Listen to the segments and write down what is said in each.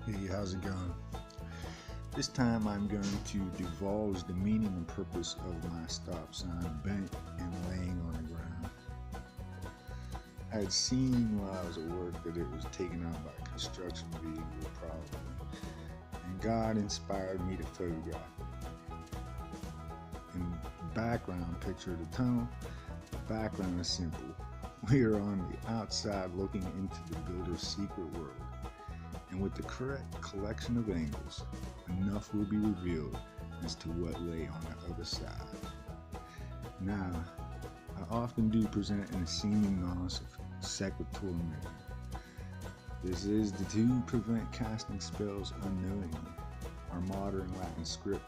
Hey, how's it going? This time I'm going to divulge the meaning and purpose of my stop sign bent and laying on the ground. I had seen while I was at work that it was taken out by a construction vehicle probably, and God inspired me to photograph it. In the background picture of the tunnel, the background is simple. We are on the outside looking into the builder's secret world. And with the correct collection of angles, enough will be revealed as to what lay on the other side. Now, I often do present in a seeming non-sequitur manner. This is to prevent casting spells unknowingly. Our modern Latin script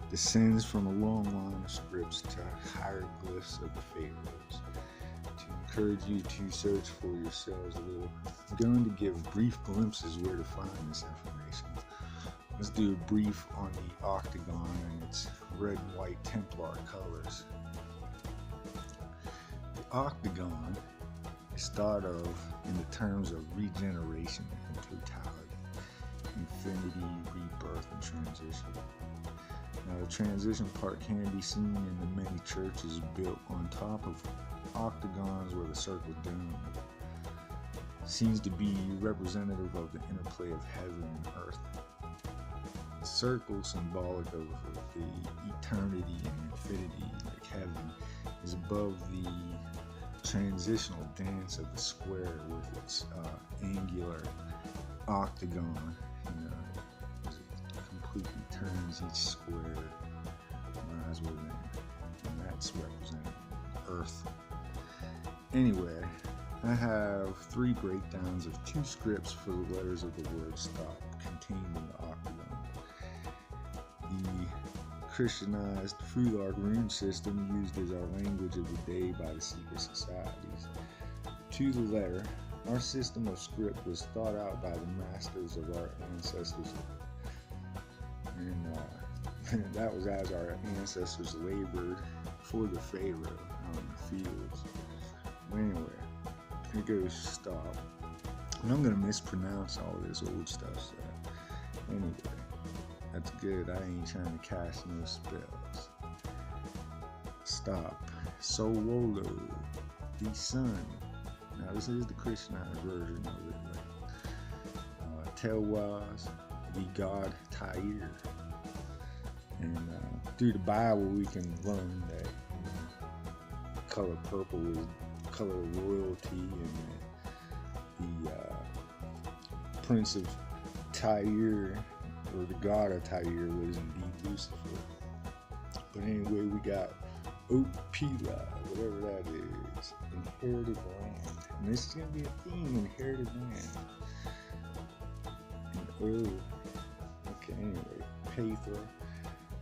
descends from a long line of scripts to hieroglyphs of the Pharaohs. To encourage you to search for yourselves a little, I'm going to give brief glimpses where to find this information. Let's do a brief on the octagon and its red and white Templar colors. The octagon is thought of in the terms of regeneration and totality, infinity, rebirth, and transition. Now, the transition part can be seen in the many churches built on top of octagons where the circle dome seems to be representative of the interplay of heaven and earth. The circle, symbolic of the eternity and infinity, like heaven, is above the transitional dance of the square with its angular octagon. As it completely turns each square lies within, and that's represented earth. Anyway, I have 3 breakdowns of 2 scripts for the letters of the word stop contained in the octagon. The Christianized Phaeronic rune system used as our language of the day by the secret societies. To the letter, our system of script was thought out by the masters of our ancestors, and that was as our ancestors labored for the Pharaoh out in the fields. Anyway, here goes stop. And I'm going to mispronounce all this old stuff, so anyway, that's good. I ain't trying to cast no spells. Stop. Solo, the sun. Now, this is the Christianized version of it. Telwas, the god Tyre. And through the Bible, we can learn that the color purple is color of royalty, and the prince of Tyre, or the god of Tyre, was indeed Lucifer. But anyway, we got Opila, whatever that is, inherited land. And this is going to be a theme, inherited land. And okay, anyway, Pathra.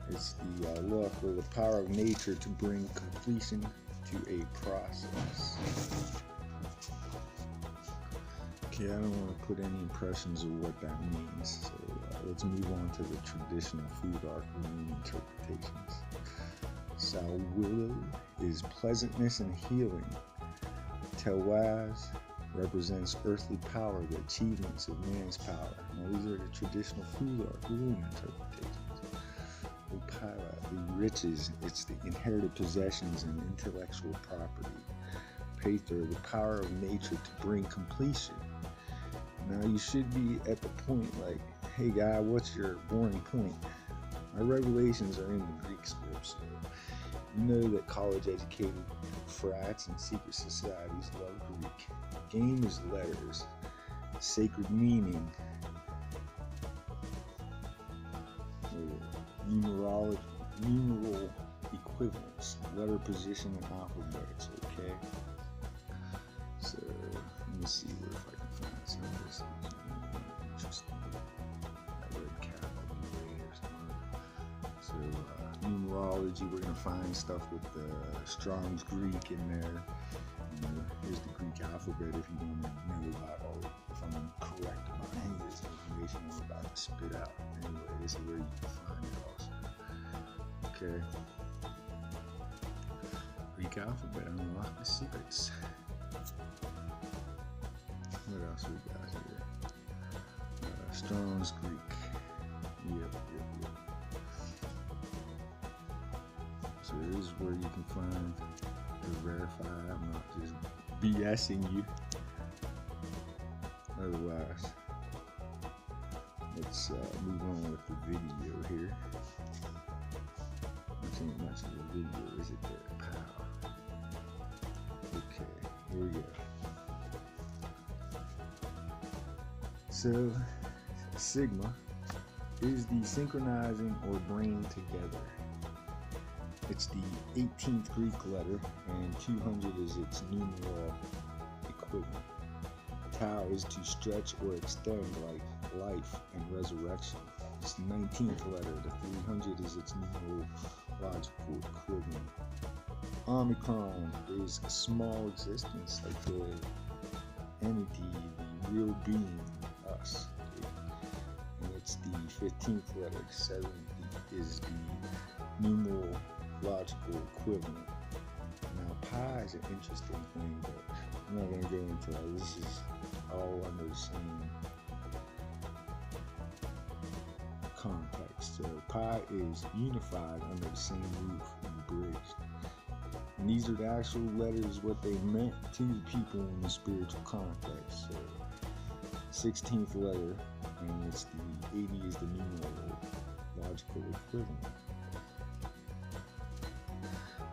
It's the luck or the power of nature to bring completion to a process. Okay, I don't want to put any impressions of what that means, so let's move on to the traditional Phaeronic rune interpretations. Sawillow is pleasantness and healing. Telwaz represents earthly power, the achievements of man's power. Now, these are the traditional Phaeronic rune interpretations. Opila, the riches, it's the inherited possessions and intellectual property. Pathra, the power of nature to bring completion. Now, you should be at the point like, hey guy, what's your boring point? My revelations are in the Greek script, so you know that college-educated frats and secret societies love Greek. The game is letters, sacred meaning, numeral equivalents, letter position, and alphabets. Okay, so let me see if I can find some of this interesting. That red cap on the way or something. So numerology, we're gonna find stuff with the Strong's Greek in there. Here's the Greek alphabet if you want to know about all. If I'm correct about any of this information I'm about to spit out. Anyway, this is where you can find it also. Okay. Greek alphabet, unlock the secrets. What else we got here? Strong's Greek. Yep. So this is where you can find the verified. I'm not just BSing you. Otherwise, let's move on with the video here. This ain't much of a video, is it there, pal? Okay, here we go. So, Sigma is the synchronizing or bringing together. It's the 18th Greek letter, and 200 is its numeral equivalent. Tau is to stretch or extend like life and resurrection. It's the 19th letter. The 300 is its numerological equivalent. Omicron is a small existence, like the entity, the real being, us. And it's the 15th letter. 70 is the numerological equivalent. Now, pi is an interesting thing, but I'm not going to go into that. This is all under the same context. So pi is unified under the same roof and bridged. And these are the actual letters, what they meant to the people in the spiritual context. So 16th letter, and it's the 80 is the numerological equivalent.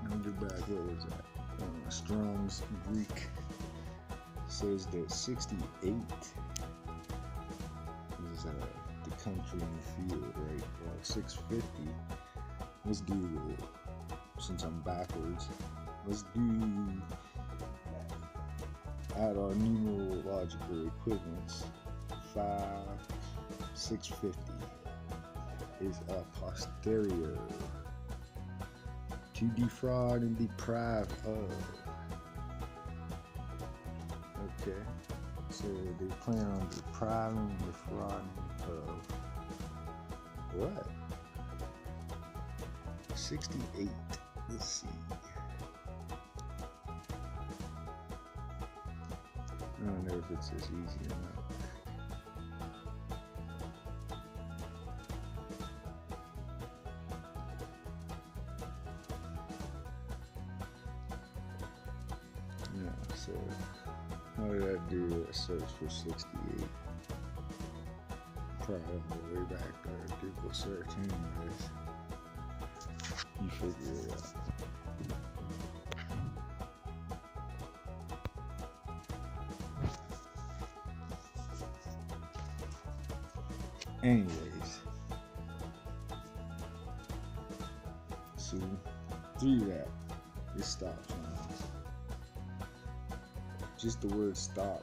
Now get back, what was that? Strong's Greek says that 68 is the country in the field, right? Well, 650, let's do the, since I'm backwards, let's do, add our numerological equivalents. 650 is a posterior, to defraud and deprive of. Okay, so they plan on depriving and defrauding of what? 68. Let's see. I don't know if it's as easy or not. Yeah, so how did I do a search for 68? Probably on the way back there, Google search anyways. You figure it out. Anyways, so through that, it stops now. Just the word stop,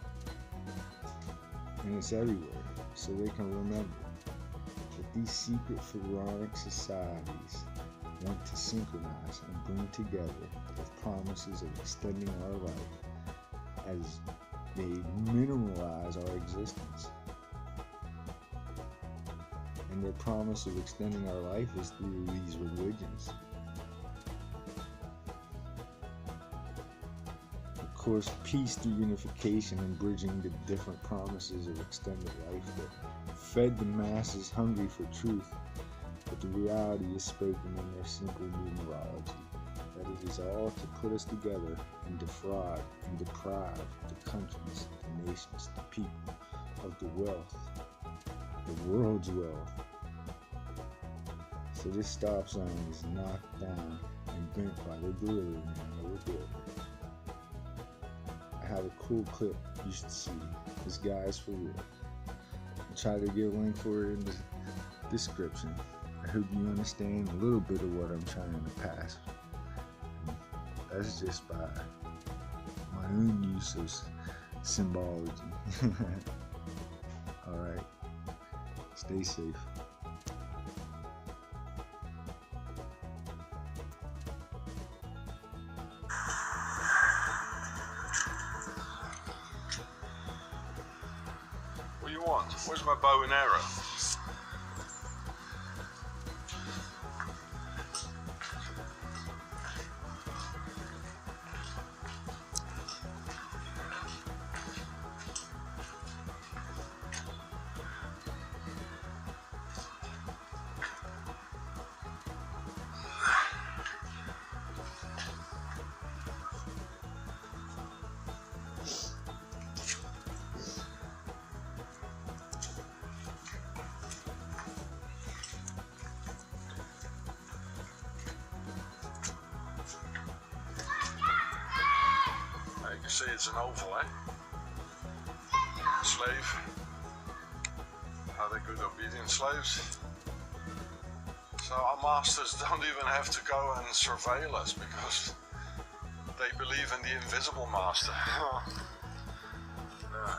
and it's everywhere, so they can remember that these secret Phaeronic societies want to synchronize and bring together with promises of extending our life as they mineralize our existence. And their promise of extending our life is through these religions. Of course, peace through unification and bridging the different promises of extended life that fed the masses hungry for truth, but the reality is spoken in their simple numerology, that it is all to put us together and defraud and deprive the countries, the nations, the people of the wealth, the world's wealth. So this stop sign is knocked down and bent by the delivery man of the builder. I have a cool clip you should see. This guy is for real. I'll try to get a link for it in the description. I hope you understand a little bit of what I'm trying to pass. That's just by my own use of symbology. Alright, stay safe. What do you want? Where's my bow and arrow? see it's an oval, eh? Slave. Are they good obedient slaves? So our masters don't even have to go and surveil us because they believe in the invisible master. Yeah.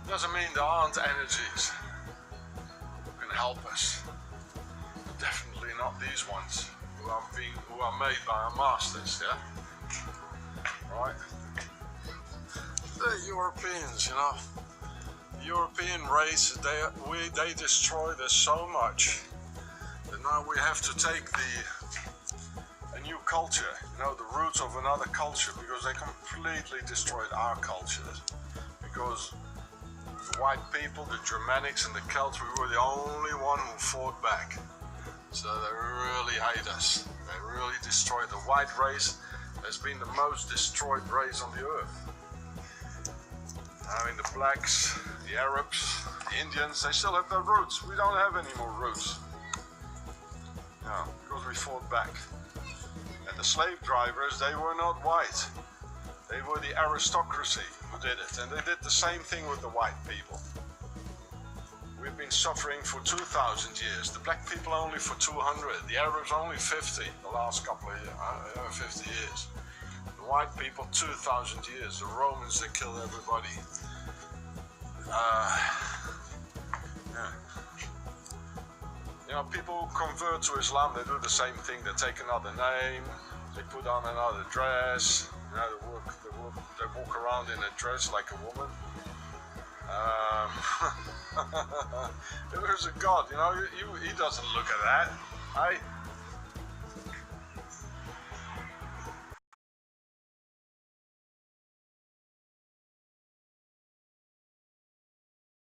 Doesn't mean there aren't energies who can help us. Definitely not these ones who are made by our masters, yeah? Right? The Europeans, you know. The European race, they destroyed us so much that now we have to take a new culture, you know, the roots of another culture, because they completely destroyed our culture. Because the white people, the Germanics and the Celts, we were the only one who fought back. So they really hate us. They really destroyed the white race. Has been the most destroyed race on the earth. I mean, the blacks, the Arabs, the Indians, they still have their roots. We don't have any more roots. No, because we fought back. And the slave drivers, they were not white. They were the aristocracy who did it. And they did the same thing with the white people. We've been suffering for 2,000 years. The black people only for 200. The Arabs only 50 the last couple of years, 50 years. The white people 2,000 years. The Romans, they killed everybody. Yeah. You know, people who convert to Islam, they do the same thing. They take another name, they put on another dress. You know, they walk around in a dress like a woman. If there's a God, you know, he doesn't look at that.